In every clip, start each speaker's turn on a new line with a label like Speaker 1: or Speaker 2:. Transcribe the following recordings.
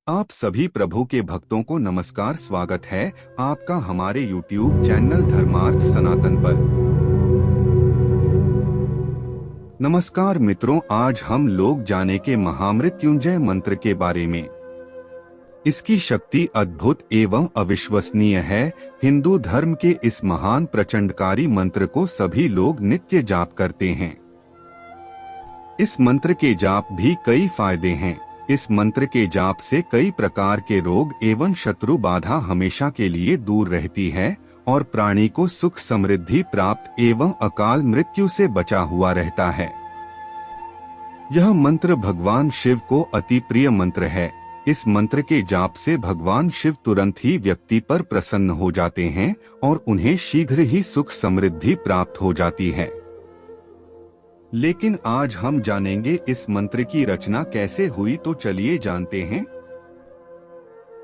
Speaker 1: आप सभी प्रभु के भक्तों को नमस्कार। स्वागत है आपका हमारे YouTube चैनल धर्मार्थ सनातन पर। नमस्कार मित्रों, आज हम लोग जाने के महामृत्युंजय मंत्र के बारे में। इसकी शक्ति अद्भुत एवं अविश्वसनीय है। हिंदू धर्म के इस महान प्रचंडकारी मंत्र को सभी लोग नित्य जाप करते हैं। इस मंत्र के जाप भी कई फायदे हैं। इस मंत्र के जाप से कई प्रकार के रोग एवं शत्रु बाधा हमेशा के लिए दूर रहती है और प्राणी को सुख समृद्धि प्राप्त एवं अकाल मृत्यु से बचा हुआ रहता है। यह मंत्र भगवान शिव को अति प्रिय मंत्र है। इस मंत्र के जाप से भगवान शिव तुरंत ही व्यक्ति पर प्रसन्न हो जाते हैं और उन्हें शीघ्र ही सुख समृद्धि प्राप्त हो जाती है। लेकिन आज हम जानेंगे इस मंत्र की रचना कैसे हुई, तो चलिए जानते हैं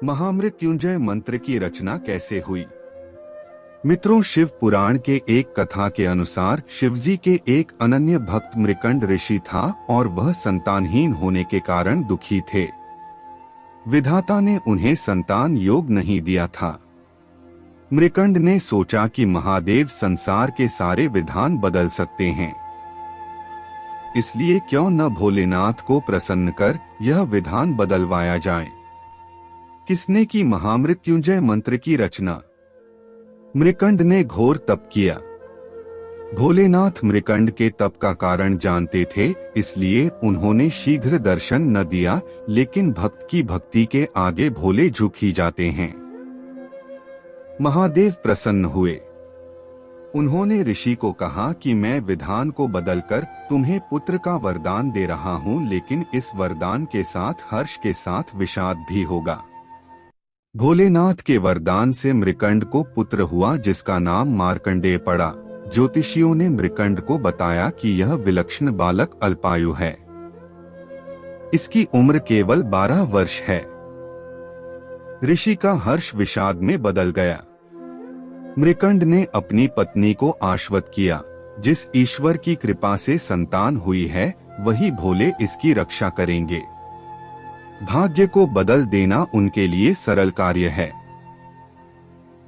Speaker 1: महामृत्युंजय मंत्र की रचना कैसे हुई। मित्रों, शिव पुराण के एक कथा के अनुसार शिवजी के एक अनन्य भक्त मृकंड ऋषि था और वह संतानहीन होने के कारण दुखी थे। विधाता ने उन्हें संतान योग नहीं दिया था। मृकंड ने सोचा कि महादेव संसार के सारे विधान बदल सकते हैं, इसलिए क्यों न भोलेनाथ को प्रसन्न कर यह विधान बदलवाया जाए। किसने की महामृत्युंजय मंत्र की रचना? मृकंड ने घोर तप किया। भोलेनाथ मृकंड के तप का कारण जानते थे, इसलिए उन्होंने शीघ्र दर्शन न दिया। लेकिन भक्त की भक्ति के आगे भोले झुक ही जाते हैं। महादेव प्रसन्न हुए। उन्होंने ऋषि को कहा कि मैं विधान को बदलकर तुम्हें पुत्र का वरदान दे रहा हूँ, लेकिन इस वरदान के साथ हर्ष के साथ विषाद भी होगा। भोलेनाथ के वरदान से मृकंड को पुत्र हुआ, जिसका नाम मार्कंडेय पड़ा। ज्योतिषियों ने मृकंड को बताया कि यह विलक्षण बालक अल्पायु है। इसकी उम्र केवल 12 वर्ष है। ऋषि का हर्ष विषाद में बदल गया। मृकंड ने अपनी पत्नी को आश्वस्त किया, जिस ईश्वर की कृपा से संतान हुई है वही भोले इसकी रक्षा करेंगे। भाग्य को बदल देना उनके लिए सरल कार्य है।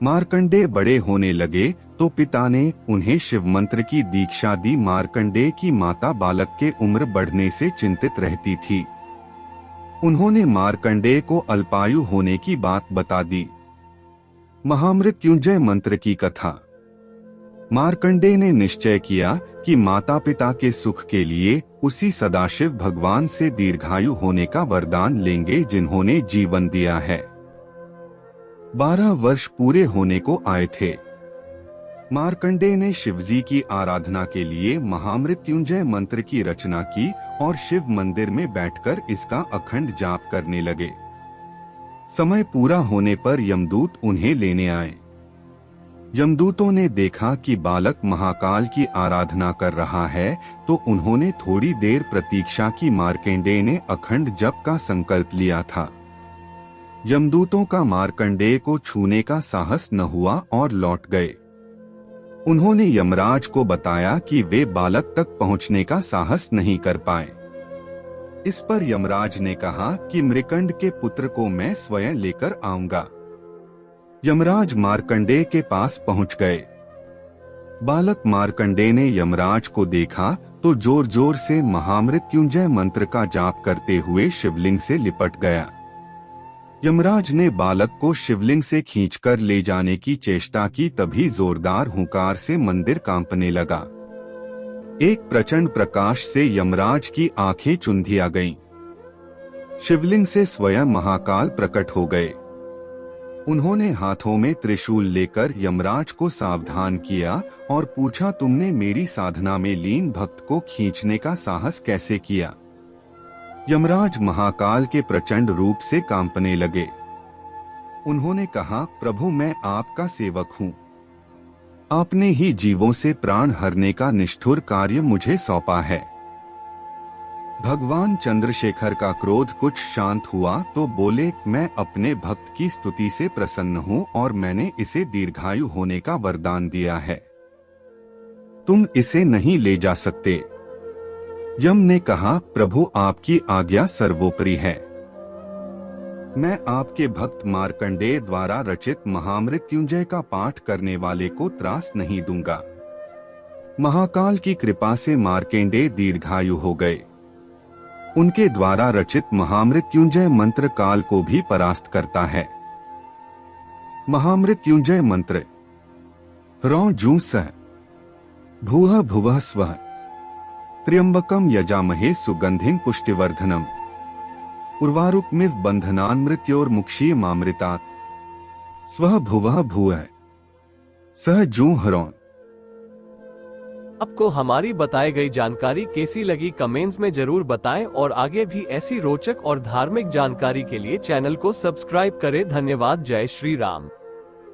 Speaker 1: मार्कंडेय बड़े होने लगे तो पिता ने उन्हें शिव मंत्र की दीक्षा दी। मार्कंडेय की माता बालक के उम्र बढ़ने से चिंतित रहती थी। उन्होंने मार्कंडेय को अल्पायु होने की बात बता दी। महामृत्युंजय मंत्र की कथा। मार्कंडेय ने निश्चय किया कि माता पिता के सुख के लिए उसी सदाशिव भगवान से दीर्घायु होने का वरदान लेंगे जिन्होंने जीवन दिया है। 12 वर्ष पूरे होने को आए थे। मार्कंडेय ने शिवजी की आराधना के लिए महामृत्युंजय मंत्र की रचना की और शिव मंदिर में बैठकर इसका अखंड जाप करने लगे। समय पूरा होने पर यमदूत उन्हें लेने आए। यमदूतों ने देखा कि बालक महाकाल की आराधना कर रहा है, तो उन्होंने थोड़ी देर प्रतीक्षा की। मार्कंडेय ने अखंड जप का संकल्प लिया था। यमदूतों का मार्कंडेय को छूने का साहस न हुआ और लौट गए। उन्होंने यमराज को बताया कि वे बालक तक पहुंचने का साहस नहीं कर पाए। इस पर यमराज ने कहा कि मृकंड के पुत्र को मैं स्वयं लेकर आऊंगा। यमराज मार्कंडेय के पास पहुंच गए। बालक मार्कंडेय ने यमराज को देखा तो जोर जोर से महामृत्युंजय मंत्र का जाप करते हुए शिवलिंग से लिपट गया। यमराज ने बालक को शिवलिंग से खींचकर ले जाने की चेष्टा की, तभी जोरदार हुंकार से मंदिर कांपने लगा। एक प्रचंड प्रकाश से यमराज की आंखें चुंधिया गईं। शिवलिंग से स्वयं महाकाल प्रकट हो गए। उन्होंने हाथों में त्रिशूल लेकर यमराज को सावधान किया और पूछा, तुमने मेरी साधना में लीन भक्त को खींचने का साहस कैसे किया? यमराज महाकाल के प्रचंड रूप से कांपने लगे। उन्होंने कहा, प्रभु मैं आपका सेवक हूँ। आपने ही जीवों से प्राण हरने का निष्ठुर कार्य मुझे सौंपा है। भगवान चंद्रशेखर का क्रोध कुछ शांत हुआ तो बोले, मैं अपने भक्त की स्तुति से प्रसन्न हूँ और मैंने इसे दीर्घायु होने का वरदान दिया है। तुम इसे नहीं ले जा सकते। यम ने कहा, प्रभु आपकी आज्ञा सर्वोपरि है। मैं आपके भक्त मार्कंडेय द्वारा रचित महामृत्युंजय का पाठ करने वाले को त्रास नहीं दूंगा। महाकाल की कृपा से मार्कंडेय दीर्घायु हो गए। उनके द्वारा रचित महामृत्युंजय मंत्र काल को भी परास्त करता है। महामृत्युंजय मंत्र। ह्रौं जूं सः भूः भुवः स्वः त्र्यंबकम यजामहे सुगंधिं पुष्टिवर्धनम उर्वारुकमिव बंधनान् मृत्योर्मुक्षीयमामृतात् स्वः भुवः भूः सः जूं ह्रौं।
Speaker 2: आपको हमारी बताई गई जानकारी कैसी लगी कमेंट्स में जरूर बताएं और आगे भी ऐसी रोचक और धार्मिक जानकारी के लिए चैनल को सब्सक्राइब करें। धन्यवाद। जय श्री राम।